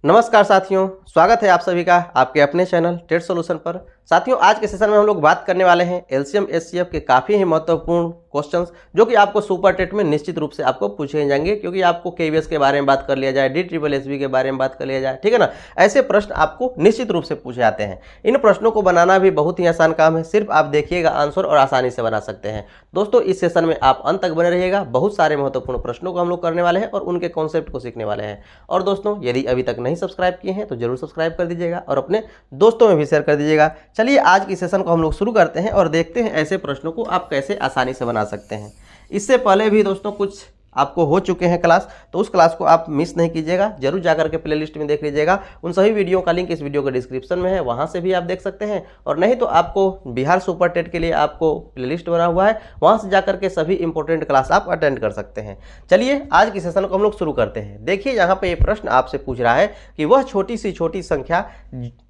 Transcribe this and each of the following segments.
नमस्कार साथियों, स्वागत है आप सभी का आपके अपने चैनल टेट सॉल्यूशन पर। साथियों, आज के सेशन में हम लोग बात करने वाले हैं एलसीएम एचसीएफ के काफ़ी ही महत्वपूर्ण क्वेश्चंस जो कि आपको सुपर टेट में निश्चित रूप से आपको पूछे जाएंगे, क्योंकि आपको केवीएस के बारे में बात कर लिया जाए, DSSB के बारे में बात कर लिया जाए, ठीक है ना। ऐसे प्रश्न आपको निश्चित रूप से पूछे जाते हैं। इन प्रश्नों को बनाना भी बहुत ही आसान काम है, सिर्फ आप देखिएगा आंसर और आसानी से बना सकते हैं। दोस्तों, इस सेशन में आप अंत तक बने रहिएगा। बहुत सारे महत्वपूर्ण प्रश्नों को हम लोग करने वाले हैं और उनके कॉन्सेप्ट को सीखने वाले हैं। और दोस्तों, यदि अभी तक नहीं सब्सक्राइब किए हैं तो जरूर सब्सक्राइब कर दीजिएगा और अपने दोस्तों में भी शेयर कर दीजिएगा। चलिए आज की सेशन को हम लोग शुरू करते हैं और देखते हैं ऐसे प्रश्नों को आप कैसे आसानी से बना सकते हैं। इससे पहले भी दोस्तों कुछ आपको हो चुके हैं क्लास, तो उस क्लास को आप मिस नहीं कीजिएगा, जरूर जाकर के प्लेलिस्ट में देख लीजिएगा। उन सभी वीडियो का लिंक इस वीडियो के डिस्क्रिप्शन में है, वहां से भी आप देख सकते हैं। और नहीं तो आपको बिहार सुपर टेट के लिए आपको प्लेलिस्ट बना हुआ है, वहां से जाकर के सभी इंपॉर्टेंट क्लास आप अटेंड कर सकते हैं। चलिए आज की सेशन को हम लोग शुरू करते हैं। देखिए यहाँ पे ये प्रश्न आपसे पूछ रहा है कि वह छोटी सी छोटी संख्या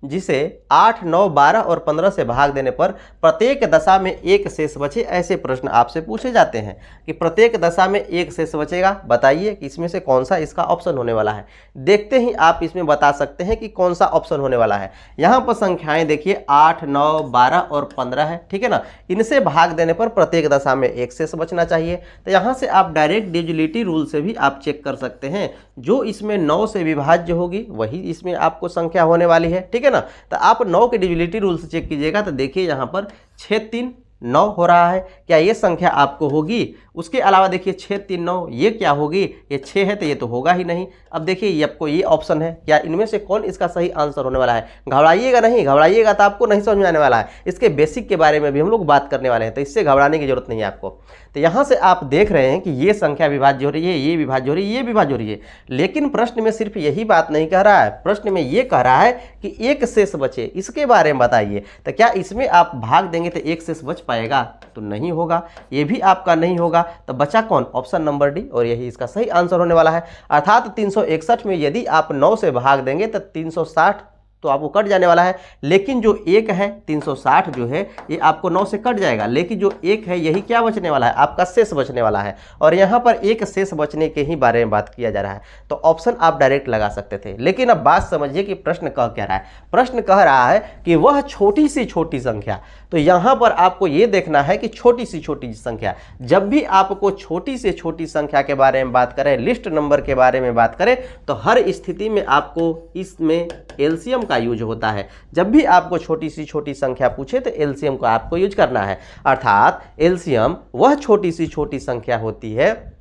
जिसे 8, 9, 12 और 15 से भाग देने पर प्रत्येक दशा में एक शेष बचे, ऐसे प्रश्न आपसे पूछे जाते हैं कि प्रत्येक दशा में एक शेष बचेगा। बताइए कि इसमें से कौन सा इसका ऑप्शन होने वाला है। देखते ही आप इसमें बता सकते हैं कि कौन सा ऑप्शन होने वाला है। यहाँ पर संख्याएं देखिए 8, 9, 12 और 15 है, ठीक है ना। इनसे भाग देने पर प्रत्येक दशा में एक शेष बचना चाहिए। तो यहाँ से आप डायरेक्ट डिविजिबिलिटी रूल से भी आप चेक कर सकते हैं। जो इसमें 9 से विभाज्य होगी वही इसमें आपको संख्या होने वाली है, ठीक है ना। तो आप 9 के डिविजिबिलिटी रूल से चेक कीजिएगा तो देखिए यहाँ पर 6, 3, 9 हो रहा है। क्या ये संख्या आपको होगी? उसके अलावा देखिए 6, 3, 9 ये क्या होगी? ये 6 है तो ये तो होगा ही नहीं। अब देखिए ये आपको ये ऑप्शन है, क्या इनमें से कौन इसका सही आंसर होने वाला है? घबराइएगा नहीं, घबराइएगा तो आपको नहीं समझ में आने वाला है। इसके बेसिक के बारे में भी हम लोग बात करने वाले हैं, तो इससे घबराने की जरूरत नहीं है आपको। तो यहाँ से आप देख रहे हैं कि ये संख्या विभाज्य हो रही है, ये विभाज्य हो रही है, ये विभाज्य हो रही है। लेकिन प्रश्न में सिर्फ यही बात नहीं कह रहा है, प्रश्न में ये कह रहा है कि एक शेष बचे, इसके बारे में बताइए। तो क्या इसमें आप भाग देंगे तो एक शेष बच पाएगा? तो नहीं होगा, ये भी आपका नहीं होगा। तो बचा कौन? ऑप्शन नंबर डी, और यही इसका सही आंसर होने वाला है। अर्थात 361 में यदि आप 9 से भाग देंगे तो 360 तो आपको कट जाने वाला है। लेकिन जो एक है 360 जो है ये आपको 9 से कट जाएगा, लेकिन जो एक है यही क्या बचने वाला है? आपका शेष बचने वाला है। और यहाँ पर एक शेष बचने के ही बारे में बात किया जा रहा है, तो ऑप्शन आप डायरेक्ट लगा सकते थे। लेकिन अब बात समझिए कि प्रश्न कह क्या रहा है। प्रश्न कह रहा है कि वह छोटी सी छोटी संख्या, तो यहाँ पर आपको ये देखना है कि छोटी सी छोटी संख्या, जब भी आपको छोटी से छोटी संख्या के बारे में बात करें, लिस्ट नंबर के बारे में बात करें, तो हर स्थिति में आपको इसमें एलसीएम का यूज होता है। जब भी आपको छोटी सी छोटी संख्या पूछे तो एलसीएम का आपको यूज करना है। अर्थात एलसीएम वह छोटी सी छोटी संख्या होती है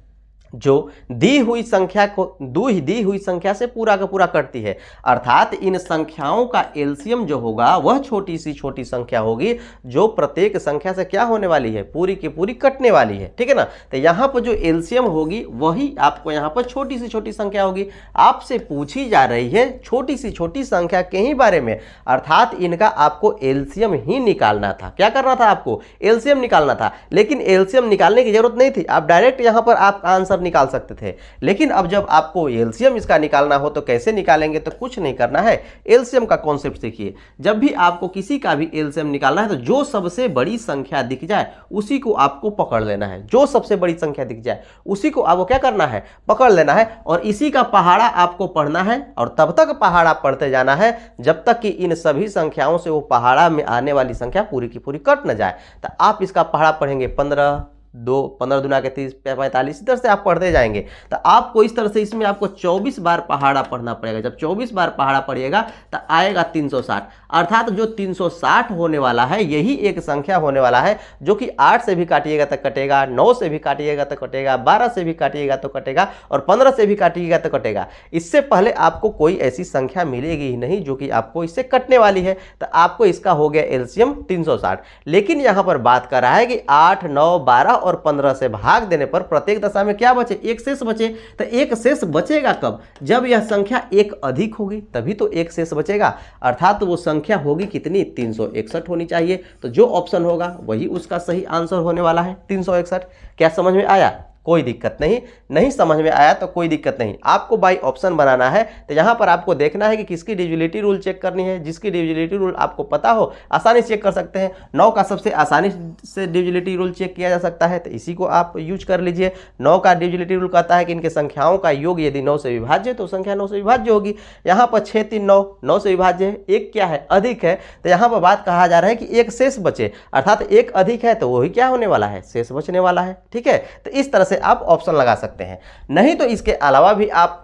जो दी हुई संख्या से पूरा का पूरा कटती है। अर्थात इन संख्याओं का एलसीएम जो होगा वह छोटी सी छोटी संख्या होगी जो प्रत्येक संख्या से क्या होने वाली है? पूरी की पूरी कटने वाली है, ठीक है ना। तो यहाँ पर जो एलसीएम होगी वही आपको यहाँ पर छोटी सी छोटी संख्या होगी। आपसे पूछी जा रही है छोटी सी छोटी संख्या के ही बारे में, अर्थात इनका आपको एलसीएम ही निकालना था। क्या करना था? आपको एलसीएम निकालना था। लेकिन एलसीएम निकालने की जरूरत नहीं थी, आप डायरेक्ट यहाँ पर आप आंसर निकाल सकते थे। लेकिन अब जब आपको एलसीएम इसका निकालना हो तो कैसे निकालेंगे? तो कुछ नहीं करना है, एलसीएम का कॉन्सेप्ट सीखिए। जब भी आपको किसी का भी एलसीएम निकालना है तो जो सबसे बड़ी संख्या दिख जाए उसी को आपको पकड़ लेना है। जो सबसे बड़ी संख्या दिख जाए उसी को आपको क्या करना है? पकड़ लेना है। और इसी का पहाड़ा आपको पढ़ना है, और तब तक पहाड़ा पढ़ते जाना है जब तक कि इन सभी संख्याओं से वो पहाड़ा में आने वाली संख्या पूरी की पूरी कट न जाए। तो आप इसका पहाड़ा पढ़ेंगे 15, 15 दूना के 30, 45, इस तरह से आप पढ़ते जाएंगे। तो आपको इस तरह से इसमें आपको 24 बार पहाड़ा पढ़ना पड़ेगा। जब 24 बार पहाड़ा पढ़िएगा तो आएगा 360। अर्थात जो 360 होने वाला है यही एक संख्या होने वाला है जो कि 8 से भी काटिएगा तो कटेगा, 9 से भी काटिएगा तो कटेगा, 12 से भी काटिएगा तो कटेगा, और 15 से भी काटिएगा तो कटेगा। इससे पहले आपको कोई ऐसी संख्या मिलेगी ही नहीं जो कि आपको इससे कटने वाली है। तो आपको इसका हो गया एलसीएम 360। लेकिन यहाँ पर बात कर रहा है कि 8, 9, 12 और 15 से भाग देने पर प्रत्येक दशा में क्या बचे? एक शेष बचे। तो एक शेष बचेगा कब? जब यह संख्या एक अधिक होगी तभी तो एक शेष बचेगा। अर्थात वो संख्या होगी कितनी? 361 होनी चाहिए। तो जो ऑप्शन होगा वही उसका सही आंसर होने वाला है, 361। क्या समझ में आया? कोई दिक्कत नहीं। नहीं समझ में आया तो कोई दिक्कत नहीं, आपको बाई ऑप्शन बनाना है। तो यहाँ पर आपको देखना है कि किसकी डिविजिबिलिटी रूल चेक करनी है। जिसकी डिविजिबिलिटी रूल आपको पता हो आसानी से चेक कर सकते हैं। 9 का सबसे आसानी से डिविजिबिलिटी रूल चेक किया जा सकता है, तो इसी को आप यूज कर लीजिए। 9 का डिविजिबिलिटी रूल कहता है कि इनके संख्याओं का योग यदि 9 से विभाज्य है तो संख्या 9 से विभाज्य होगी। यहाँ पर 6 3 9 9 से विभाज्य है, एक क्या है अधिक है, तो यहाँ पर बात कहा जा रहा है कि एक शेष बचे, अर्थात एक अधिक है तो वही क्या होने वाला है, शेष बचने वाला है। ठीक है, तो इस तरह से आप ऑप्शन लगा सकते हैं। नहीं तो इसके अलावा भी आप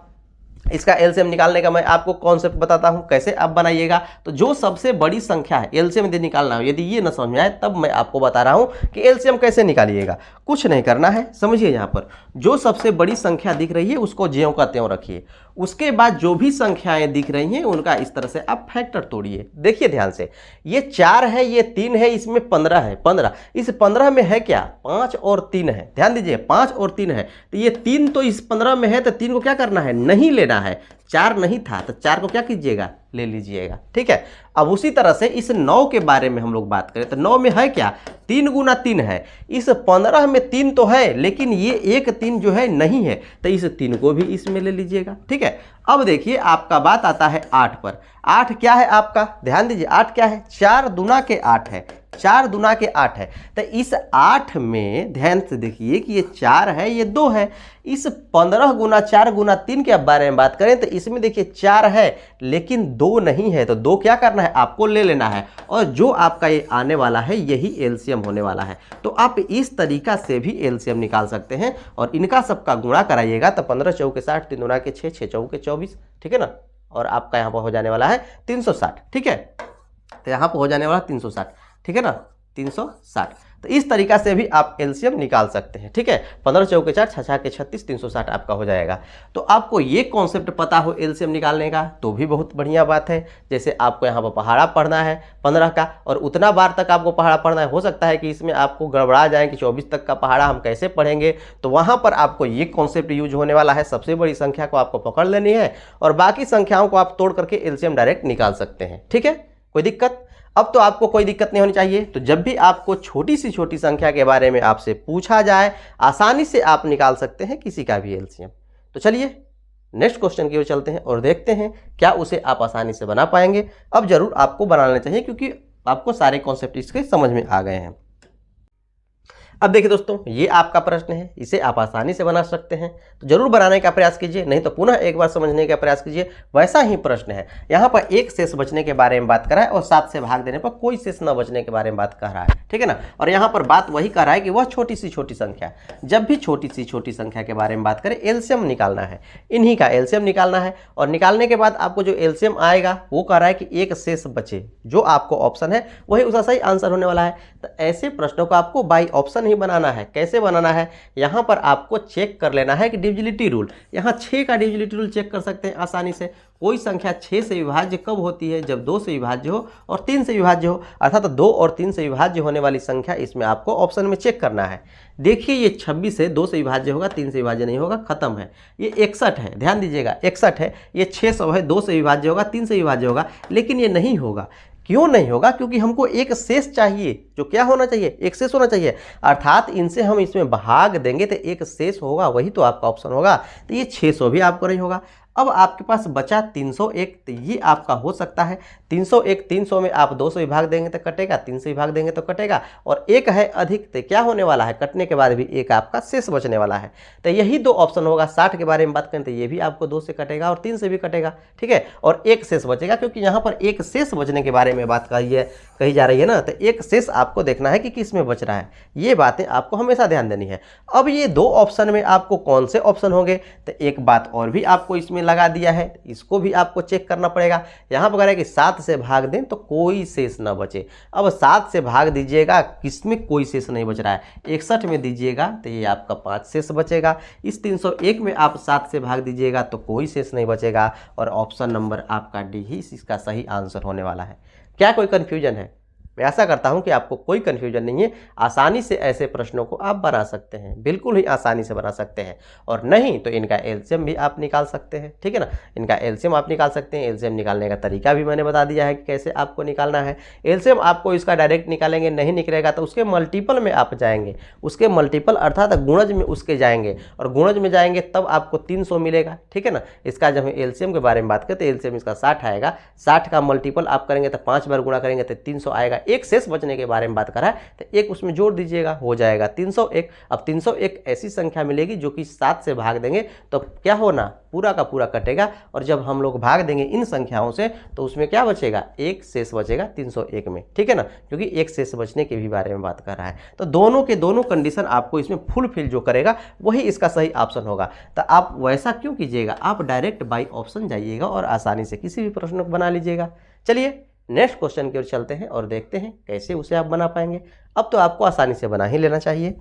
इसका एलसीएम निकालने का मैं आपको कॉन्सेप्ट बताता हूं कैसे आप बनाइएगा। तो जो सबसे बड़ी संख्या है एलसीएम यदि निकालना हो, यदि ये न समझ में आए तब मैं आपको बता रहा हूं कि एलसीएम कैसे निकालिएगा। कुछ नहीं करना है, समझिए यहाँ पर जो सबसे बड़ी संख्या दिख रही है उसको ज्यों का त्यों रखिए। उसके बाद जो भी संख्याएं दिख रही हैं उनका इस तरह से आप फैक्टर तोड़िए। देखिए ध्यान से, ये 4 है, ये 3 है, इसमें 15 है। 15 इस 15 में है क्या, 5 और 3 है। ध्यान दीजिए 5 और 3 है, तो ये 3 तो इस 15 में है, तो 3 को क्या करना है, नहीं लेना है। 4 नहीं था तो 4 को क्या कीजिएगा, ले लीजिएगा। ठीक है, अब उसी तरह से इस 9 के बारे में हम लोग बात करें तो 9 में है क्या, 3 गुना 3 है। इस 15 में 3 तो है लेकिन ये एक 3 जो है नहीं है, तो इस 3 को भी इसमें ले लीजिएगा। ठीक है, अब देखिए आपका बात आता है 8 पर। 8 क्या है आपका, ध्यान दीजिए 8 क्या है, 4 दूना के 8 है। 4 दूना के 8 है, तो इस 8 में ध्यान से देखिए कि ये 4 है, ये 2 है। इस 15 गुना 4 गुना 3 के बारे में बात करें तो इसमें देखिए 4 है लेकिन 2 नहीं है, तो 2 क्या करना है, आपको ले लेना है। और जो आपका ये आने वाला है यही एलसीएम होने वाला है। तो आप इस तरीका से भी एलसीएम निकाल सकते हैं और इनका सबका गुणा कराइएगा तो 15 चौके 60, 3 दूना के 6, 6 चौके 24। ठीक है ना, और आपका यहाँ पर हो जाने वाला है 360। ठीक है, तो यहाँ पर हो जाने वाला 360। ठीक है ना, 360। तो इस तरीका से भी आप एलसीएम निकाल सकते हैं। ठीक है, 15 चौके 4, 6 6 के 36, 360 आपका हो जाएगा। तो आपको ये कॉन्सेप्ट पता हो एलसीएम निकालने का तो भी बहुत बढ़िया बात है। जैसे आपको यहाँ पर पहाड़ा पढ़ना है 15 का और उतना बार तक आपको पहाड़ा पढ़ना है, हो सकता है कि इसमें आपको गड़बड़ा जाए कि 24 तक का पहाड़ा हम कैसे पढ़ेंगे, तो वहाँ पर आपको ये कॉन्सेप्ट यूज होने वाला है। सबसे बड़ी संख्या को आपको पकड़ लेनी है और बाकी संख्याओं को आप तोड़ करके एलसीएम डायरेक्ट निकाल सकते हैं। ठीक है, कोई दिक्कत, अब तो आपको कोई दिक्कत नहीं होनी चाहिए। तो जब भी आपको छोटी सी छोटी संख्या के बारे में आपसे पूछा जाए आसानी से आप निकाल सकते हैं किसी का भी एलसीएम। तो चलिए नेक्स्ट क्वेश्चन की ओर चलते हैं और देखते हैं क्या उसे आप आसानी से बना पाएंगे। अब जरूर आपको बनाना चाहिए क्योंकि आपको सारे कॉन्सेप्ट इसके समझ में आ गए हैं। अब देखिए दोस्तों, ये आपका प्रश्न है, इसे आप आसानी से बना सकते हैं, तो जरूर बनाने का प्रयास कीजिए, नहीं तो पुनः एक बार समझने का प्रयास कीजिए। वैसा ही प्रश्न है, यहाँ पर एक शेष बचने के बारे में बात कर रहा है और 7 से भाग देने पर कोई शेष न बचने के बारे में बात कर रहा है। ठीक है ना, और यहाँ पर बात वही कर रहा है कि वह छोटी सी छोटी संख्या, जब भी छोटी सी छोटी संख्या के बारे में बात करें एलसीएम निकालना है, इन्हीं का एलसीएम निकालना है। और निकालने के बाद आपको जो एलसीएम आएगा वो कह रहा है कि एक शेष बचे, जो आपको ऑप्शन है वही उसका सही आंसर होने वाला है। तो ऐसे प्रश्नों को आपको बाई ऑप्शन ही बनाना है। कैसे बनाना है, यहाँ पर आपको चेक कर लेना है कि डिविजिबिलिटी रूल, यहाँ 6 का डिविजिबिलिटी रूल चेक कर सकते हैं आसानी से। कोई संख्या 6 से विभाज्य कब होती है, जब 2 से विभाज्य हो और 3 से विभाज्य हो, अर्थात 2 और 3 से विभाज्य होने वाली संख्या इसमें आपको ऑप्शन में चेक करना है। देखिए ये 26 है, 2 से विभाज्य होगा, 3 से विभाज्य नहीं होगा, खत्म है। ये 61 है, ध्यान दीजिएगा 61 है। ये 600 है, 2 से विभाज्य होगा, 3 से विभाज्य होगा, लेकिन ये नहीं होगा। क्यों नहीं होगा, क्योंकि हमको एक शेष चाहिए। जो क्या होना चाहिए, एक शेष होना चाहिए, अर्थात इनसे हम इसमें भाग देंगे तो एक शेष होगा, वही तो आपका ऑप्शन होगा। तो ये 600 भी आपको नहीं होगा। अब आपके पास बचा 301, तो ये आपका हो सकता है 301। 300 में आप 2 से विभाग देंगे तो कटेगा, 3 से विभाग देंगे तो कटेगा, और एक है अधिक, तो क्या होने वाला है, कटने के बाद भी एक आपका शेष बचने वाला है। तो यही 2 ऑप्शन होगा। 60 के बारे में बात करें तो ये भी आपको 2 से कटेगा और 3 से भी कटेगा। ठीक है, और एक शेष बचेगा, क्योंकि यहाँ पर एक शेष बचने के बारे में बात कही जा रही है ना, तो एक शेष आपको देखना है कि किस में बच रहा है। ये बातें आपको हमेशा ध्यान देनी है। अब ये 2 ऑप्शन में आपको कौन से ऑप्शन होंगे, तो एक बात और भी आपको इसमें लगा दिया है, इसको भी आपको चेक करना पड़ेगा। यहाँ पर कह रहा है कि 7 से भाग दें तो कोई शेष ना बचे। अब 7 से भाग दीजिएगा, किसमें कोई शेष नहीं बच रहा है, 61 में दीजिएगा तो ये आपका 5 शेष बचेगा। इस 301 में आप 7 से भाग दीजिएगा तो कोई शेष नहीं बचेगा, और ऑप्शन नंबर आपका डी ही इसका सही आंसर होने वाला है। क्या कोई कन्फ्यूजन है? मैं आशा करता हूं कि आपको कोई कन्फ्यूजन नहीं है, आसानी से ऐसे प्रश्नों को आप बना सकते हैं, बिल्कुल ही आसानी से बना सकते हैं। और नहीं तो इनका एलसीएम भी आप निकाल सकते हैं, ठीक है ना, इनका एलसीएम आप निकाल सकते हैं। एलसीएम निकालने का तरीका भी मैंने बता दिया है कि कैसे आपको निकालना है। एलसीएम आपको इसका डायरेक्ट निकालेंगे, नहीं निकलेगा तो उसके मल्टीपल में आप जाएंगे, उसके मल्टीपल अर्थात गुणज में उसके जाएंगे, और गुणज में जाएंगे तब आपको 300 मिलेगा, ठीक है ना। इसका जब हम एलसीएम के बारे में बात करते हैं, एलसीएम इसका 60 आएगा, 60 का मल्टीपल आप करेंगे तो 5 बार गुणा करेंगे तो 300 आएगा। एक शेष बचने के बारे में बात करा है तो एक उसमें जोड़ दीजिएगा, हो जाएगा 301। अब 301 ऐसी संख्या मिलेगी जो कि 7 से भाग देंगे तो क्या होना, पूरा का पूरा कटेगा, और जब हम लोग भाग देंगे इन संख्याओं से तो उसमें क्या बचेगा, एक शेष बचेगा 301 में, ठीक है ना, क्योंकि एक शेष बचने के भी बारे में बात कर रहा है। तो दोनों के दोनों कंडीशन आपको इसमें फुलफिल जो करेगा वही इसका सही ऑप्शन होगा। तो आप वैसा क्यों कीजिएगा, आप डायरेक्ट बाई ऑप्शन जाइएगा और आसानी से किसी भी प्रश्न को बना लीजिएगा। चलिए नेक्स्ट क्वेश्चन की ओर चलते हैं और देखते हैं कैसे उसे आप बना पाएंगे। अब तो आपको आसानी से बना ही लेना चाहिए।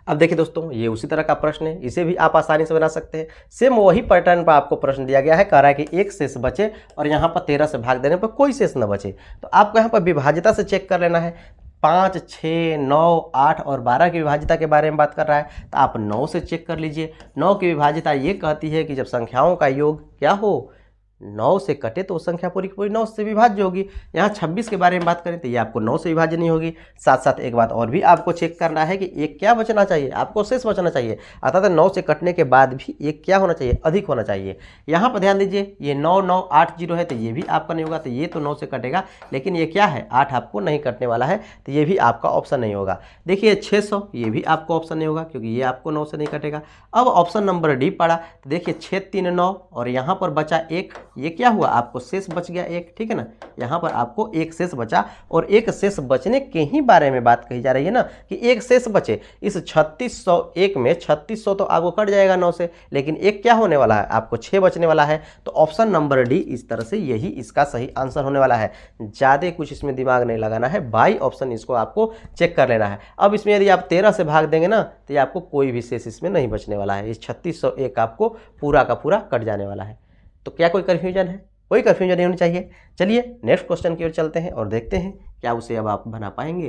अब देखिए दोस्तों, ये उसी तरह का प्रश्न है, इसे भी आप आसानी से बना सकते हैं। सेम वही पैटर्न पर आपको प्रश्न दिया गया है, कह रहा है कि एक शेष बचे और यहाँ पर 13 से भाग देने पर कोई शेष न बचे। तो आपको यहाँ पर विभाज्यता से चेक कर लेना है। 5, 6, 9, 8 और 12 की विभाज्यता के बारे में बात कर रहा है, तो आप 9 से चेक कर लीजिए। 9 की विभाज्यता ये कहती है कि जब संख्याओं का योग क्या हो, 9 से कटे तो संख्या पूरी की पूरी 9 से विभाज्य होगी। यहाँ 26 के बारे में बात करें तो ये आपको 9 से विभाज्य नहीं होगी। साथ साथ एक बात और भी आपको चेक करना है कि एक क्या बचना चाहिए, आपको शेष बचना चाहिए, अर्थात 9 से कटने के बाद भी एक क्या होना चाहिए, अधिक होना चाहिए। यहाँ पर ध्यान दीजिए, ये 9980 है तो ये भी आपका नहीं होगा, तो ये तो 9 से कटेगा, लेकिन ये क्या है, 8 आपको नहीं कटने वाला है, तो ये भी आपका ऑप्शन नहीं होगा। देखिए 600, ये भी आपको ऑप्शन नहीं होगा क्योंकि ये आपको 9 से नहीं कटेगा। अब ऑप्शन नंबर डी पड़ा, तो देखिए 6, 3, 9 और यहाँ पर बचा 1, ये क्या हुआ, आपको शेष बच गया 1, ठीक है ना। यहाँ पर आपको एक शेष बचा, और एक शेष बचने के ही बारे में बात कही जा रही है ना, कि एक शेष बचे। इस 3601 में 3600 तो आपको कट जाएगा 9 से, लेकिन एक क्या होने वाला है, आपको 6 बचने वाला है। तो ऑप्शन नंबर डी इस तरह से यही इसका सही आंसर होने वाला है। ज़्यादा कुछ इसमें दिमाग नहीं लगाना है, बाई ऑप्शन इसको आपको चेक कर लेना है। अब इसमें यदि आप 13 से भाग देंगे ना तो ये आपको कोई भी शेष इसमें नहीं बचने वाला है, इस 3601 आपको पूरा का पूरा कट जाने वाला है। तो क्या कोई कन्फ्यूजन है, कोई कन्फ्यूजन नहीं होनी चाहिए। चलिए नेक्स्ट क्वेश्चन की ओर चलते हैं और देखते हैं क्या उसे अब आप बना पाएंगे।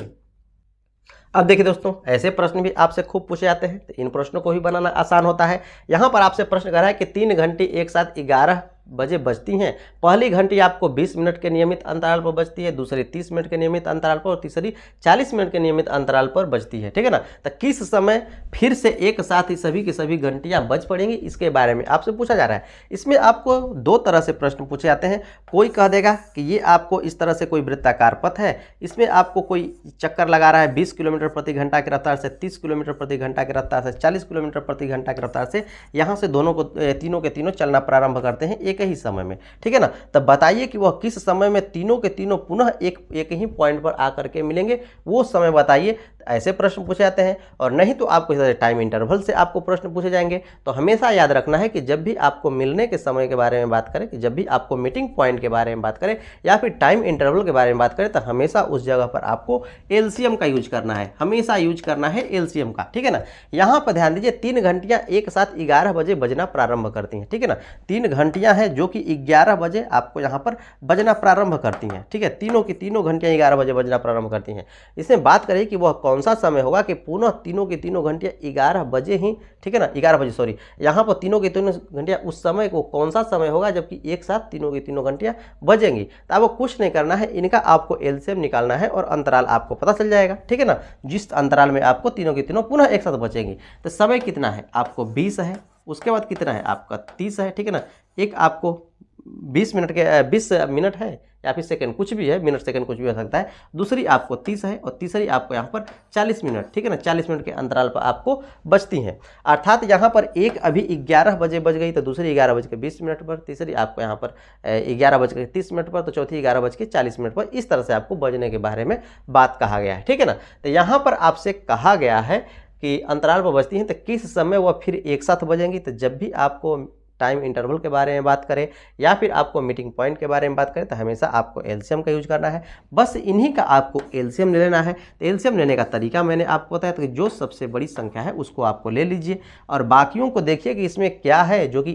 अब देखिए दोस्तों, ऐसे प्रश्न भी आपसे खूब पूछे जाते हैं, तो इन प्रश्नों को भी बनाना आसान होता है। यहाँ पर आपसे प्रश्न कर रहा है कि 3 घंटे एक साथ 11 बजे बजती हैं। पहली घंटी आपको 20 मिनट के नियमित अंतराल पर बजती है, दूसरी 30 मिनट के नियमित अंतराल पर, और तीसरी 40 मिनट के नियमित अंतराल पर बजती है, ठीक है ना। तो किस समय फिर से एक साथ ही सभी की सभी घंटियां बज पड़ेंगी, इसके बारे में आपसे पूछा जा रहा है। इसमें आपको दो तरह से प्रश्न पूछे जाते हैं। कोई कह देगा कि ये आपको इस तरह से कोई वृत्ताकार पथ है, इसमें आपको कोई चक्कर लगा रहा है 20 किलोमीटर प्रति घंटा की रफ्तार से, 30 किलोमीटर प्रति घंटा की रफ्तार से, 40 किलोमीटर प्रति घंटा की रफ्तार से, यहाँ से दोनों को तीनों के तीनों चलना प्रारंभ करते हैं एक ही समय में, ठीक है ना। तब बताइए कि वह किस समय में तीनों के तीनों पुनः एक ही पॉइंट पर आकर के मिलेंगे, वो समय बताइए। ऐसे प्रश्न पूछे जाते हैं। और नहीं तो आपको टाइम इंटरवल से आपको प्रश्न पूछे जाएंगे। तो हमेशा याद रखना है कि जब भी आपको मिलने के समय के बारे में बात करें, कि जब भी आपको मीटिंग पॉइंट के बारे में बात करें या फिर टाइम इंटरवल के बारे में बात करें, तो हमेशा उस जगह पर आपको एलसीएम का यूज करना है, हमेशा यूज करना है एलसीएम का, ठीक है ना। यहाँ पर ध्यान दीजिए 3 घंटियाँ एक साथ 11 बजे बजना प्रारंभ करती हैं, ठीक है ना। 3 घंटियाँ हैं जो कि 11 बजे आपको यहाँ पर बजना प्रारंभ करती हैं, ठीक है। तीनों की तीनों घंटियाँ 11 बजे बजना प्रारंभ करती हैं। इसमें बात करें कि वह कौन सा समय होगा कि पुनः तीनों की तीनों घंटियाँ 11 बजे ही, ठीक है ना, 11 बजे सॉरी, यहाँ पर तीनों की तीनों घंटियाँ उस समय को कौन सा समय होगा जबकि एक साथ तीनों की तीनों घंटियाँ बजेंगी। तो आपको कुछ नहीं करना है, इनका आपको एलसीएम निकालना है और अंतराल आपको पता चल जाएगा, ठीक है ना। जिस अंतराल में आपको तीनों की तीनों पुनः एक साथ बचेंगी। तो समय कितना है, आपको 20 है, उसके बाद कितना है आपका 30 है, ठीक है ना। एक आपको 20 मिनट है या फिर सेकंड, कुछ भी है, मिनट सेकंड कुछ भी हो सकता है। दूसरी आपको 30 है और तीसरी आपको यहाँ पर 40 मिनट, ठीक है ना। 40 मिनट के अंतराल पर आपको बचती हैं। अर्थात यहाँ पर एक अभी 11 बजे बज गई तो दूसरी 11:20 पर, तीसरी आपको यहाँ पर 11:30 पर, तो चौथी 11:40 पर। इस तरह से आपको बजने के बारे में बात कहा गया है, ठीक है ना। तो यहाँ पर आपसे कहा गया है कि अंतराल पर बजती हैं, तो किस समय वह फिर एक साथ बजेंगी। तो जब भी आपको टाइम इंटरवल के बारे में बात करें या फिर आपको मीटिंग पॉइंट के बारे में बात करें, तो हमेशा आपको एलसीएम का यूज करना है। बस इन्हीं का आपको एलसीएम ले लेना है। तो एलसीएम लेने का तरीका मैंने आपको बताया, तो जो सबसे बड़ी संख्या है उसको आपको ले लीजिए और बाकियों को देखिए कि इसमें क्या है जो कि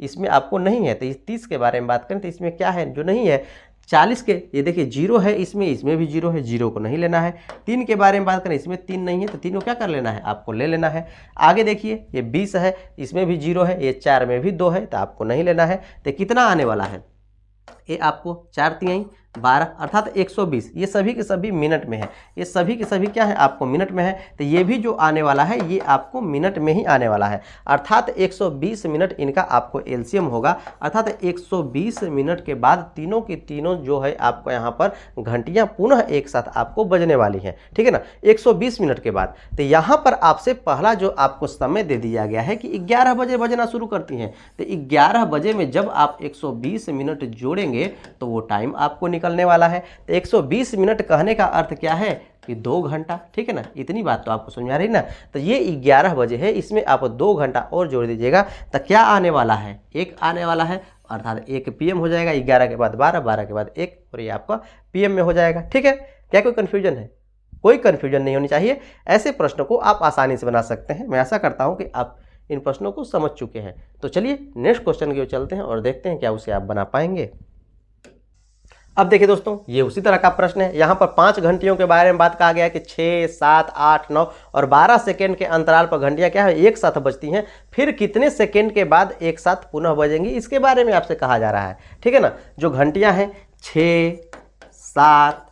इसमें आपको नहीं है। तो इस 30 के बारे में बात करें तो इसमें क्या है जो नहीं है। 40 के ये देखिए 0 है, इसमें भी 0 है, 0 को नहीं लेना है। 3 के बारे में बात करें, इसमें 3 नहीं है तो 3 को क्या कर लेना है, आपको ले लेना है। आगे देखिए ये 20 है, इसमें भी 0 है, ये 4 में भी 2 है तो आपको नहीं लेना है। तो कितना आने वाला है, ये आपको 4 तिहाई 12 अर्थात 120। ये सभी के सभी मिनट में है, ये सभी के सभी क्या है, आपको मिनट में है। तो ये भी जो आने वाला है ये आपको मिनट में ही आने वाला है, अर्थात 120 मिनट इनका आपको एलसीएम होगा। अर्थात 120 मिनट के बाद तीनों की तीनों जो है आपको यहाँ पर घंटियाँ पुनः एक साथ आपको बजने वाली हैं, ठीक है ना, 120 मिनट के बाद। तो यहाँ पर आपसे पहला जो आपको समय दे दिया गया है कि 11 बजे बजना शुरू करती हैं। तो 11 बजे में जब आप 120 मिनट जोड़ेंगे तो वो टाइम आपको निकलने वाला है। तो 120 मिनट कहने का अर्थ क्या है कि 2 घंटा, ठीक है ना, इतनी बात तो आपको समझ में आ रही ना। तो ये 11 बजे है, इसमें आप 2 घंटा और जोड़ दीजिएगा तो क्या आने वाला है, 1 आने वाला है, अर्थात 1 PM हो जाएगा। 11 के बाद 12, 12 के बाद 1 और ये आपका PM में हो जाएगा, ठीक है। क्या कोई कन्फ्यूजन है? कोई कन्फ्यूजन नहीं होनी चाहिए। ऐसे प्रश्नों को आप आसानी से बना सकते हैं। मैं आशा करता हूँ कि आप इन प्रश्नों को समझ चुके हैं। तो चलिए नेक्स्ट क्वेश्चन की ओर चलते हैं और देखते हैं क्या उसे आप बना पाएंगे। अब देखिए दोस्तों, ये उसी तरह का प्रश्न है। यहाँ पर 5 घंटियों के बारे में बात कहा गया है कि 6, 7, 8, 9 और 12 सेकेंड के अंतराल पर घंटियाँ क्या है, एक साथ बजती हैं। फिर कितने सेकेंड के बाद एक साथ पुनः बजेंगी, इसके बारे में आपसे कहा जा रहा है, ठीक है ना। जो घंटियाँ हैं 6, 7,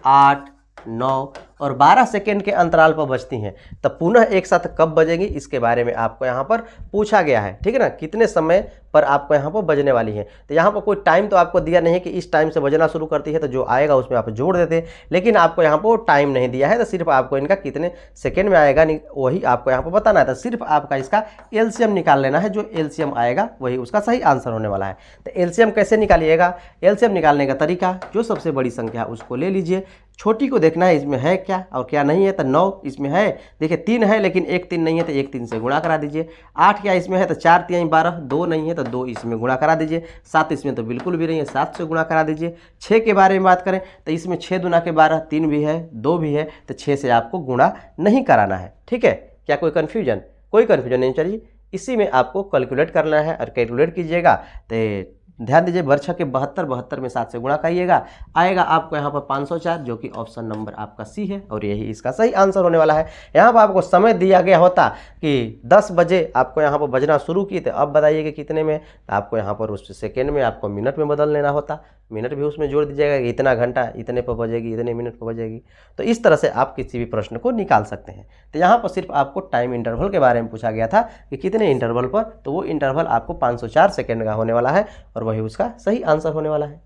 8, 9 और 12 सेकेंड के अंतराल पर बजती हैं, तब पुनः एक साथ कब बजेंगी इसके बारे में आपको यहाँ पर पूछा गया है, ठीक है ना। कितने समय पर आपको यहाँ पर बजने वाली है। तो यहाँ पर कोई टाइम तो आपको दिया नहीं है कि इस टाइम से बजना शुरू करती है, तो जो आएगा उसमें आप जोड़ देते, लेकिन आपको यहाँ पर टाइम नहीं दिया है। तो सिर्फ आपको इनका कितने सेकेंड में आएगा वही आपको यहाँ पर बताना है। तो सिर्फ आपका इसका एलसीएम निकाल लेना है, जो एलसीएम आएगा वही उसका सही आंसर होने वाला है। तो एलसीएम कैसे निकालिएगा, एलसीएम निकालने का तरीका, जो सबसे बड़ी संख्या उसको ले लीजिए, छोटी को देखना है इसमें है क्या और क्या नहीं है। तो 9 इसमें है, देखिए 3 है लेकिन 1 3 नहीं है तो 1 3 से गुणा करा दीजिए। 8 क्या इसमें है तो 4 3 12, 2 नहीं है तो 2 इसमें गुणा करा दीजिए। 7 इसमें तो बिल्कुल भी नहीं है, 7 से गुणा करा दीजिए। 6 के बारे में बात करें तो इसमें 6 दूना के 12, 3 भी है 2 भी है, तो 6 से आपको गुणा नहीं कराना है, ठीक है। क्या कोई कन्फ्यूजन? कोई कन्फ्यूजन नहीं चाहिए। इसी में आपको कैलकुलेट करना है और कैलकुलेट कीजिएगा। तो ध्यान दीजिए, वर्षा के 72, 72 में 7 से गुणा करिएगा, आएगा आपको यहाँ पर 504, जो कि ऑप्शन नंबर आपका सी है और यही इसका सही आंसर होने वाला है। यहाँ पर आपको समय दिया गया होता कि 10 बजे आपको यहाँ पर बजना शुरू की, तो अब बताइए कि कितने में, तो आपको यहाँ पर उस सेकेंड में आपको मिनट में बदल लेना होता, मिनट भी उसमें जोड़ दीजिएगा कि इतना घंटा इतने पर बजेगी, इतने मिनट पर बजेगी। तो इस तरह से आप किसी भी प्रश्न को निकाल सकते हैं। तो यहाँ पर सिर्फ आपको टाइम इंटरवल के बारे में पूछा गया था कि कितने इंटरवल पर, तो वो इंटरवल आपको 504 सेकेंड का होने वाला है और वही उसका सही आंसर होने वाला है।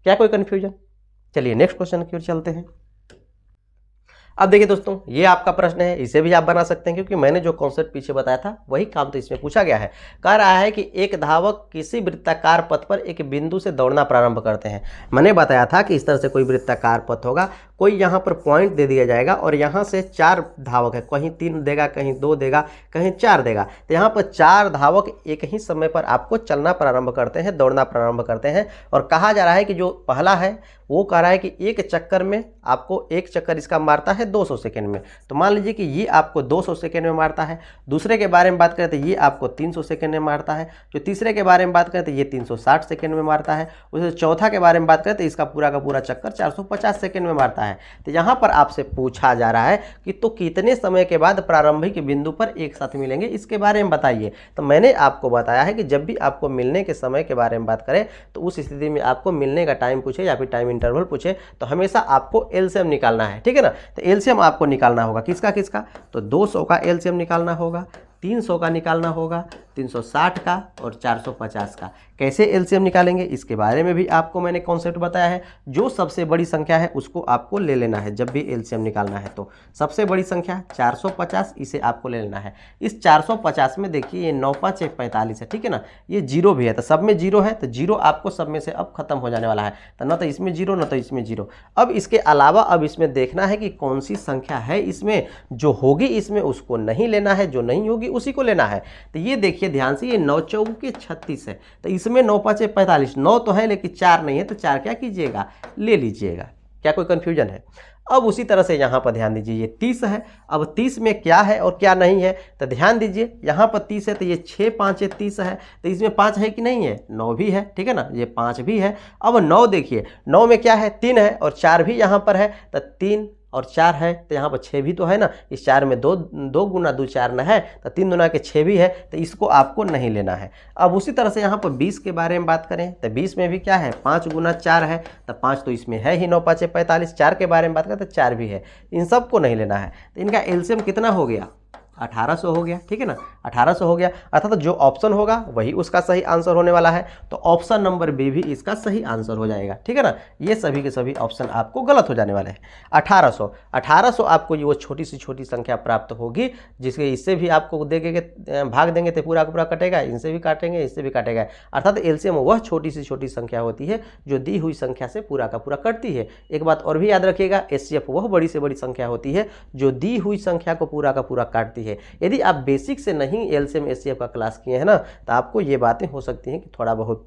क्या कोई कन्फ्यूजन? चलिए नेक्स्ट क्वेश्चन की ओर चलते हैं। अब देखिए दोस्तों, ये आपका प्रश्न है, इसे भी आप बना सकते हैं क्योंकि मैंने जो कॉन्सेप्ट पीछे बताया था वही काम तो इसमें पूछा गया है। कह रहा है कि एक धावक किसी वृत्ताकार पथ पर एक बिंदु से दौड़ना प्रारंभ करते हैं। मैंने बताया था कि इस तरह से कोई वृत्ताकार पथ होगा, कोई यहाँ पर पॉइंट दे दिया जाएगा और यहाँ से 4 धावक है, कहीं 3 देगा, कहीं 2 देगा, कहीं 4 देगा। तो यहाँ पर 4 धावक एक ही समय पर आपको चलना प्रारंभ करते हैं, दौड़ना प्रारंभ करते हैं। और कहा जा रहा है कि जो पहला है वो कह रहा है कि एक चक्कर में आपको एक चक्कर इसका मारता है 200 सेकेंड में। तो मान लीजिए कि ये आपको 200 सेकेंड में मारता है। दूसरे के बारे में बात करें तो ये आपको 300 सेकेंड में मारता है। जो तीसरे के बारे में बात करें तो ये 360 सेकेंड में मारता है। उससे चौथा के बारे में बात करें तो इसका पूरा का पूरा चक्कर 450 सेकेंड में मारता है। तो यहाँ पर आपसे पूछा जा रहा है कि तो कितने समय के बाद प्रारंभिक बिंदु पर एक साथ मिलेंगे, इसके बारे में बताइए। तो मैंने आपको बताया है कि जब भी आपको मिलने के समय के बारे में बात करें तो उस स्थिति में आपको मिलने का टाइम पूछे या फिर टाइम इंटरवल पूछे तो हमेशा आपको एलसीएम निकालना है, ठीक है ना। तो एलसीएम आपको निकालना होगा किसका किसका, तो 200 का एलसीएम निकालना होगा, 300 का निकालना होगा, 360 का और 450 का। कैसे एलसीएम निकालेंगे इसके बारे में भी आपको मैंने कॉन्सेप्ट बताया है। जो सबसे बड़ी संख्या है उसको आपको ले लेना है जब भी एलसीएम निकालना है। तो सबसे बड़ी संख्या 450, इसे आपको ले लेना है। इस 450 में देखिए ये 9 5 1 45 है, ठीक है ना। ये 0 भी है तो सब में 0 है, तो 0 आपको सब में से अब खत्म हो जाने वाला है। तो न तो इसमें 0 न तो इसमें 0। अब इसके अलावा अब इसमें देखना है कि कौन सी संख्या है इसमें जो होगी, इसमें उसको नहीं लेना है, जो नहीं होगी उसी को लेना है। तो ये देखिए ध्यान से, ये 9 चौके 36 है, तो इसमें 9 5 45, 9 तो है लेकिन 4 नहीं है, तो 4 क्या कीजिएगा, ले लीजिएगा। क्या कोई कंफ्यूजन है? अब उसी तरह से यहाँ पर ध्यान दीजिए, ये 30 है। अब 30 में क्या है और क्या नहीं है, तो ध्यान दीजिए यहाँ पर 30 है तो ये 6 5 30 है, तो इसमें 5 है कि नहीं है, 9 भी है, ठीक है ना, ये 5 भी है। अब 9 देखिए, 9 में क्या है, 3 है और 4 भी यहाँ पर है, तो 3 और 4 है, तो यहाँ पर 6 भी तो है ना, इस 4 में 2 गुना 2 4 न है, तो 3 दूना के 6 भी है, तो इसको आपको नहीं लेना है। अब उसी तरह से यहाँ पर 20 के बारे में बात करें तो 20 में भी क्या है, 5 गुना 4 है, तो 5 तो इसमें है ही, 9 5 45। 4 के बारे में बात करें तो 4 भी है, इन सबको नहीं लेना है। तो इनका एलसीएम कितना हो गया, 1800 हो गया, ठीक है ना, 1800 हो गया। अर्थात जो ऑप्शन होगा वही उसका सही आंसर होने वाला है, तो ऑप्शन नंबर बी भी इसका सही आंसर हो जाएगा, ठीक है ना। ये सभी के सभी ऑप्शन आपको गलत हो जाने वाले हैं। 1800 आपको ये वो छोटी सी छोटी संख्या प्राप्त होगी, जिसके इससे भी आपको देंगे, भाग देंगे तो पूरा का पूरा कटेगा, इनसे भी काटेंगे, इससे भी काटेगा। अर्थात एलसीएम वह छोटी सी छोटी संख्या होती है जो दी हुई संख्या से पूरा का पूरा कटती है। एक बात और भी याद रखिएगा, एचसीएफ वह बड़ी से बड़ी संख्या होती है जो दी हुई संख्या को पूरा का पूरा काटती है। यदि आप बेसिक से नहीं एलसीएम एचसीएफ का क्लास किए हैं ना, तो आपको ये बातें हो सकती हैं कि थोड़ा बहुत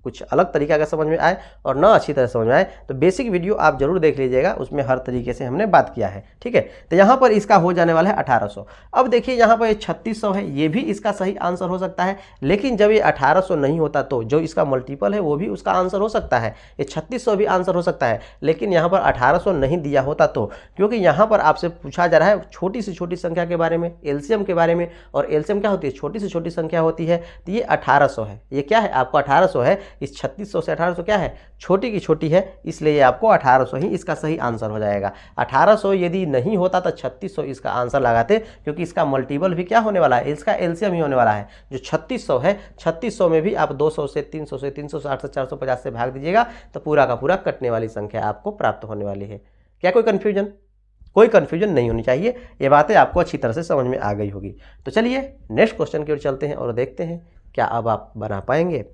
कुछ अलग तरीका का समझ में आए और ना अच्छी तरह समझ में आए, तो बेसिक वीडियो आप जरूर देख लीजिएगा, उसमें हर तरीके से हमने बात किया है, ठीक है। तो यहाँ पर इसका हो जाने वाला है 1800। अब देखिए यहाँ पर 3600 है, ये भी इसका सही आंसर हो सकता है, लेकिन जब ये 1800 नहीं होता तो जो इसका मल्टीपल है वो भी उसका आंसर हो सकता है। ये 3600 भी आंसर हो सकता है, लेकिन यहाँ पर 1800 नहीं दिया होता तो, क्योंकि यहाँ पर आपसे पूछा जा रहा है छोटी से छोटी संख्या के बारे में, एलसीएम के बारे में, और एलसीएम क्या होती है, छोटी से छोटी संख्या होती है। तो ये 1800 है, ये क्या है आपको 1800 है, इस 3600 से 1800 क्या है, छोटी की छोटी है, इसलिए आपको 1800 ही इसका सही आंसर हो जाएगा। 1800 यदि नहीं होता तो 3600 इसका आंसर लगाते, क्योंकि इसका मल्टीपल भी क्या होने वाला है, इसका एलसीएम ही होने वाला है। जो 3600 है, 3600 में भी आप 200 से 300 से 360 से 450 से भाग दीजिएगा तो पूरा का पूरा कटने वाली संख्या आपको प्राप्त होने वाली है। क्या कोई कन्फ्यूजन? कोई कन्फ्यूजन नहीं होनी चाहिए, ये बातें आपको अच्छी तरह से समझ में आ गई होगी। तो चलिए नेक्स्ट क्वेश्चन की ओर चलते हैं और देखते हैं क्या अब आप बना पाएंगे।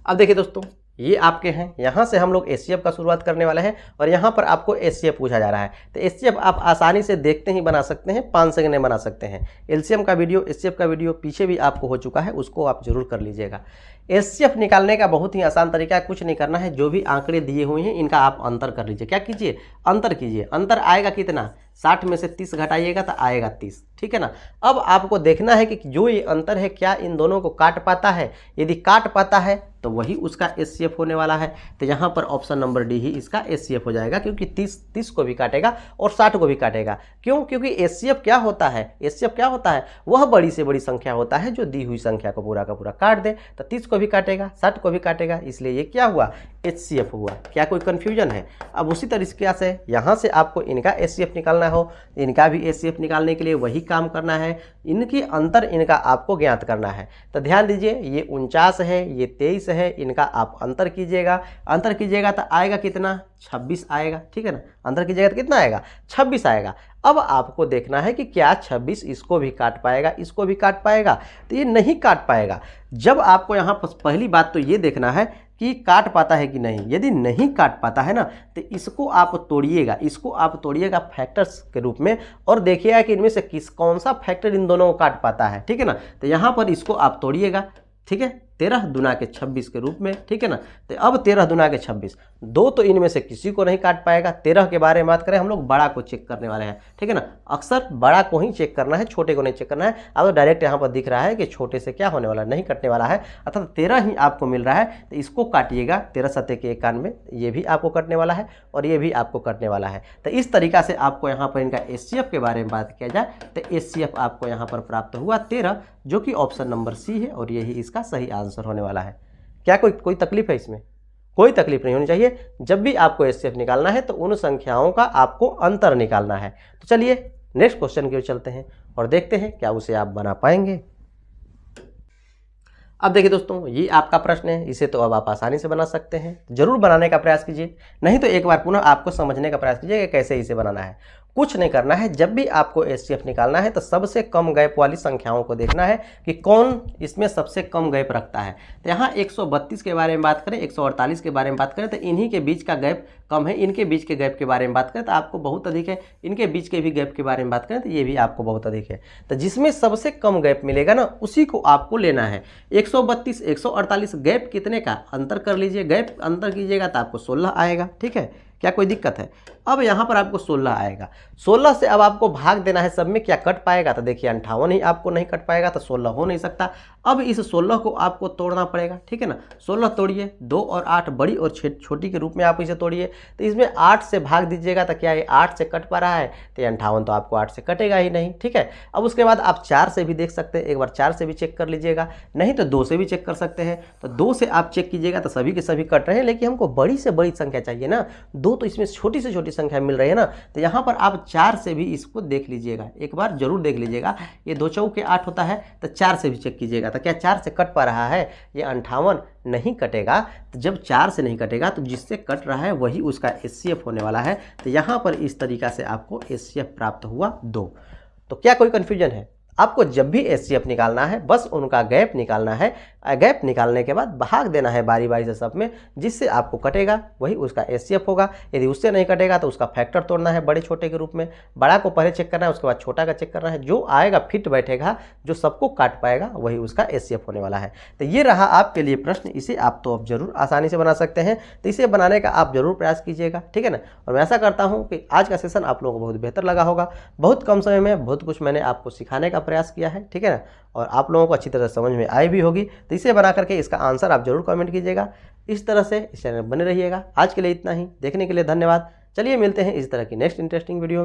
अब देखिए दोस्तों, ये आपके हैं, यहाँ से हम लोग एचसीएफ का शुरुआत करने वाले हैं और यहाँ पर आपको एचसीएफ पूछा जा रहा है। तो एचसीएफ आप आसानी से देखते ही बना सकते हैं, 5 सेकंड में बना सकते हैं। एलसीएम का वीडियो, एचसीएफ का वीडियो पीछे भी आपको हो चुका है, उसको आप जरूर कर लीजिएगा। एचसीएफ निकालने का बहुत ही आसान तरीका है, कुछ नहीं करना है, जो भी आंकड़े दिए हुए हैं इनका आप अंतर कर लीजिए। क्या कीजिए, अंतर कीजिए। अंतर आएगा कितना, 60 में से 30 घटाइएगा तो आएगा 30, ठीक है ना। अब आपको देखना है कि जो ये अंतर है क्या इन दोनों को काट पाता है, यदि काट पाता है तो वही उसका एचसीएफ होने वाला है। तो यहाँ पर ऑप्शन नंबर डी ही इसका एचसीएफ हो जाएगा, क्योंकि 30 को भी काटेगा और 60 को भी काटेगा। क्यों? क्योंकि एचसीएफ क्या होता है, एचसीएफ क्या होता है, वह बड़ी से बड़ी संख्या होता है जो दी हुई संख्या को पूरा का पूरा काट दे। तो 30 को भी काटेगा, 60 को भी काटेगा, इसलिए ये क्या हुआ, एचसीएफ हुआ। क्या कोई कन्फ्यूजन है? अब उसी तरीके से यहाँ से आपको इनका एचसीएफ निकालना हो, इनका भी एचसीएफ निकालने के लिए वही काम करना है, इनकी अंतर इनका आपको ज्ञात करना है। तो ध्यान दीजिए, ये 49 है, ये 23 है, इनका आप अंतर कीजिएगा। अंतर कीजिएगा तो आएगा कितना, 26 आएगा, ठीक है ना। अंतर कीजिएगा तो कितना आएगा, 26 आएगा। अब आपको देखना है कि क्या 26 इसको भी काट पाएगा, इसको भी काट पाएगा, तो ये नहीं काट पाएगा। जब आपको यहाँ पर पहली बात तो ये देखना है कि काट पाता है कि नहीं। यदि नहीं काट पाता है ना, तो इसको आप तोड़िएगा, इसको आप तोड़िएगा फैक्टर्स के रूप में और देखिएगा कि इनमें से कौन सा फैक्टर इन दोनों को काट पाता है, ठीक है ना। तो यहाँ पर इसको आप तोड़िएगा, ठीक है, 13 दूना के 26 के रूप में, ठीक है ना। तो अब 13 दूना के 26, 2 तो इनमें से किसी को नहीं काट पाएगा। 13 के बारे में बात करें, हम लोग बड़ा को चेक करने वाले हैं, ठीक है ना। अक्सर बड़ा को ही चेक करना है, छोटे को नहीं चेक करना है। अब तो डायरेक्ट यहाँ पर दिख रहा है कि छोटे से क्या होने वाला, नहीं कटने वाला है, अर्थात 13 ही आपको मिल रहा है। तो इसको काटिएगा, 13 सत्ते के 91, ये भी आपको कटने वाला है और ये भी आपको कटने वाला है। तो इस तरीका से आपको यहाँ पर इनका एचसीएफ के बारे में बात किया जाए तो एचसीएफ आपको यहाँ पर प्राप्त हुआ 13, जो कि ऑप्शन नंबर सी है और यही इसका सही आंसर होने वाला है। क्या कोई तकलीफ है इसमें? कोई तकलीफ नहीं होनी चाहिए। जब भी आपको एचसीएफ निकालना है तो उन संख्याओं का आपको अंतर निकालना है। तो चलिए नेक्स्ट क्वेश्चन की ओर चलते हैं और देखते हैं क्या उसे आप बना पाएंगे। अब देखिए दोस्तों, ये आपका प्रश्न है, इसे तो अब आप आसानी से बना सकते हैं। जरूर बनाने का प्रयास कीजिए, नहीं तो एक बार पुनः आपको समझने का प्रयास कीजिए कि कैसे इसे बनाना है। कुछ नहीं करना है, जब भी आपको एचसीएफ निकालना है तो सबसे कम गैप वाली संख्याओं को देखना है कि कौन इसमें सबसे कम गैप रखता है। तो यहाँ 132 के बारे में बात करें, 148 के बारे में बात करें तो इन्हीं के बीच का गैप कम है। इनके बीच के गैप के बारे में बात करें तो आपको बहुत अधिक है। इनके बीच के भी गैप के बारे में बात करें तो ये भी आपको बहुत अधिक है। तो जिसमें सबसे कम गैप मिलेगा ना, उसी को आपको लेना है। 132, 148 गैप कितने का, अंतर कर लीजिए, गैप अंतर कीजिएगा तो आपको 16 आएगा, ठीक है। क्या कोई दिक्कत है? अब यहाँ पर आपको 16 आएगा, 16 से अब आपको भाग देना है सब में, क्या कट पाएगा? तो देखिए 58 ही आपको नहीं कट पाएगा, तो 16 हो नहीं सकता। अब इस 16 को आपको तोड़ना पड़ेगा, ठीक है ना। 16 तोड़िए, 2 और 8 बड़ी और छोटी के रूप में आप इसे तोड़िए। तो इसमें 8 से भाग दीजिएगा, तो क्या ये 8 से कट पा रहा है? तो 58 तो आपको 8 से कटेगा ही नहीं, ठीक है। अब उसके बाद आप 4 से भी देख सकते हैं, एक बार 4 से भी चेक कर लीजिएगा, नहीं तो 2 से भी चेक कर सकते हैं। तो 2 से आप चेक कीजिएगा तो सभी के सभी कट रहे हैं, लेकिन हमको बड़ी से बड़ी संख्या चाहिए ना, 2 तो इसमें छोटी से छोटी संख्या मिल रही है ना। तो यहाँ पर आप 4 से भी इसको देख लीजिएगा, एक बार जरूर देख लीजिएगा। ये 2 चौके 8 होता है, तो 4 से भी चेक कीजिएगा, तो क्या 4 से कट पा रहा है? ये 58 नहीं कटेगा। तो जब 4 से नहीं कटेगा तो जिससे कट रहा है वही उसका एचसीएफ होने वाला है। तो यहाँ पर इस तरीका से आपको एचसीएफ प्राप्त हुआ 2। तो क्या कोई कन्फ्यूजन है? आपको जब भी एचसीएफ निकालना है बस उनका गैप निकालना है, गैप निकालने के बाद भाग देना है बारी बारी से सब में, जिससे आपको कटेगा वही उसका एचसीएफ होगा। यदि उससे नहीं कटेगा तो उसका फैक्टर तोड़ना है बड़े छोटे के रूप में, बड़ा को पहले चेक करना है, उसके बाद छोटा का चेक करना है, जो आएगा फिट बैठेगा, जो सबको काट पाएगा वही उसका एचसीएफ होने वाला है। तो ये रहा आपके लिए प्रश्न, इसे आप तो अब जरूर आसानी से बना सकते हैं, तो इसे बनाने का आप जरूर प्रयास कीजिएगा, ठीक है ना। और मैं ऐसा करता हूँ कि आज का सेशन आप लोगों को बहुत बेहतर लगा होगा, बहुत कम समय में बहुत कुछ मैंने आपको सिखाने का प्रयास किया है, ठीक है ना, और आप लोगों को अच्छी तरह समझ में आई भी होगी। तो इसे बना करके इसका आंसर आप जरूर कमेंट कीजिएगा। इस तरह से इस चैनल में बने रहिएगा। आज के लिए इतना ही, देखने के लिए धन्यवाद। चलिए मिलते हैं इस तरह की नेक्स्ट इंटरेस्टिंग वीडियो में।